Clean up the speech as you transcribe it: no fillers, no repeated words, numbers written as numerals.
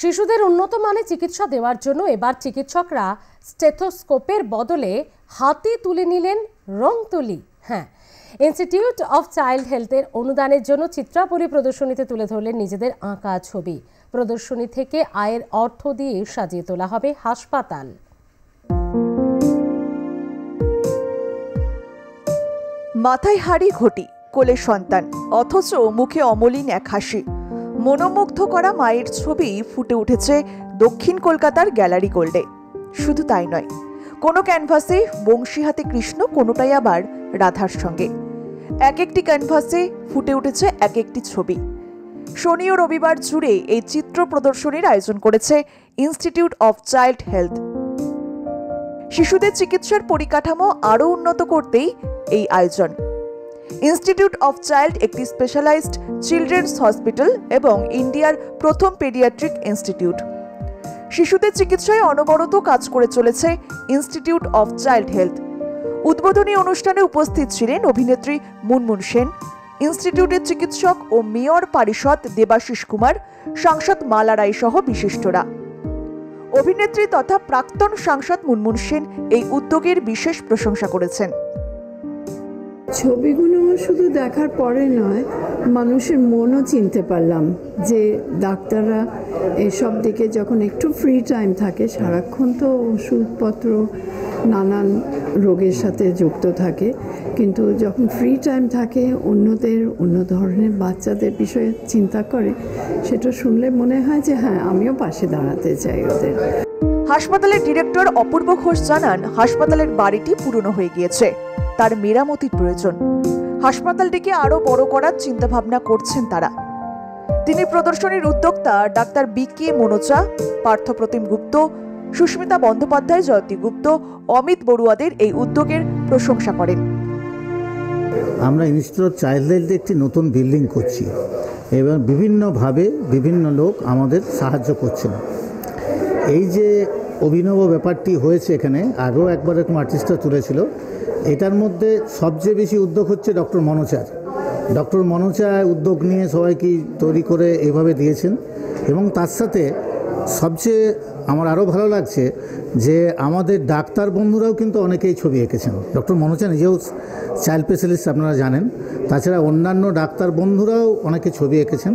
শিশুদের উন্নত মানে চিকিৎসা দেওয়ার জন্য এবার চিকিৎসকরা স্টেথোস্কোপের বদলে হাতে তুলে নিলেন রং তুলি। হ্যাঁ, ইনস্টিটিউট অফ চাইল্ড হেলথের অনুদানের জন্য চিত্রাবলী প্রদর্শনীতে তুলে ধরলেন নিজেদের আঁকা ছবি। প্রদর্শনী থেকে আয়ের অর্থ দিয়ে সাজিয়ে তোলা হবে হাসপাতাল। মাথায় হাড়ি ঘটি, কোলে সন্তান, অথচ মুখে অমলিন এক হাসি। মনোমুগ্ধ করা মায়ের ছবি ফুটে উঠেছে দক্ষিণ কলকাতার গ্যালারি গোল্ডে। শুধু তাই নয়, কোনো ক্যানভাসে বংশী হাতে কৃষ্ণ, কোনোটাই আবার রাধার সঙ্গে। এক একটি ক্যানভাসে ফুটে উঠেছে এক একটি ছবি। শনি ও রবিবার জুড়ে এই চিত্র প্রদর্শনীর আয়োজন করেছে ইনস্টিটিউট অফ চাইল্ড হেলথ। শিশুদের চিকিৎসার পরিকাঠামো আরও উন্নত করতেই এই আয়োজন। ইনস্টিটিউট অফ চাইল্ড একটি স্পেশালাইজড চিলড্রেন্স হসপিটাল এবং ইন্ডিয়ার প্রথম পেডিয়াট্রিক ইনস্টিটিউট। শিশুদের চিকিৎসায় অনবরত কাজ করে চলেছে ইনস্টিটিউট অফ চাইল্ড হেলথ। উদ্বোধনী অনুষ্ঠানে উপস্থিত ছিলেন অভিনেত্রী মুনমুন সেন, ইনস্টিটিউটের চিকিৎসক ও মেয়র পারিষদ দেবাশিস কুমার, সাংসদ মালা রায় সহ বিশিষ্টরা। অভিনেত্রী তথা প্রাক্তন সাংসদ মুনমুন সেন এই উদ্যোগের বিশেষ প্রশংসা করেছেন। ছবিগুলো শুধু দেখার পরে নয়, মানুষের মনও চিনতে পারলাম যে ডাক্তাররা এসব দিকে যখন একটু ফ্রি টাইম থাকে, সারাক্ষণ তো ওষুধপত্র নানান রোগের সাথে যুক্ত থাকে, কিন্তু যখন ফ্রি টাইম থাকে অন্যদের, অন্য ধরনের বাচ্চাদের বিষয়ে চিন্তা করে, সেটা শুনলে মনে হয় যে হ্যাঁ, আমিও পাশে দাঁড়াতে চাই ওদের। হাসপাতালের ডিরেক্টর অপূর্ব ঘোষ জানান, হাসপাতালের বাড়িটি পুরনো হয়ে গিয়েছে, তার মেরামতির প্রয়োজন। হাসপাতালটিকে আরো বড় করার চিন্তাভাবনা করছেন তারা। তিনি প্রদর্শনীর উদ্যোক্তা ডাক্তার বি.কে. মনোচা, পার্থপ্রতিম গুপ্ত, সুস্মিতা বন্দ্যোপাধ্যায়, জয়তী গুপ্ত, অমিত বড়ুয়াদের এই উদ্যোগের প্রশংসা করেন। আমরা ইনস্টিটিউট অফ চাইল্ড হেলথ একটি নতুন বিল্ডিং করছি এবং বিভিন্নভাবে বিভিন্ন লোক আমাদের সাহায্য করছেন। এই যে অভিনব ব্যাপারটি হয়েছে, এখানে আগেও একবার এরকম আর্টিস্টরা তুলেছিল। এটার মধ্যে সবচেয়ে বেশি উদ্যোগ হচ্ছে ডক্টর মনোচার। ডক্টর মনোচা উদ্যোগ নিয়ে সবাইকে তৈরি করে এভাবে দিয়েছেন এবং তার সাথে সবচেয়ে আমার আরও ভালো লাগছে যে আমাদের ডাক্তার বন্ধুরাও কিন্তু অনেকেই ছবি এঁকেছেন। ডক্টর মনোচা নিজেও চাইল্ড স্পেশালিস্ট, আপনারা জানেন। তাছাড়া অন্যান্য ডাক্তার বন্ধুরাও অনেকে ছবি এঁকেছেন।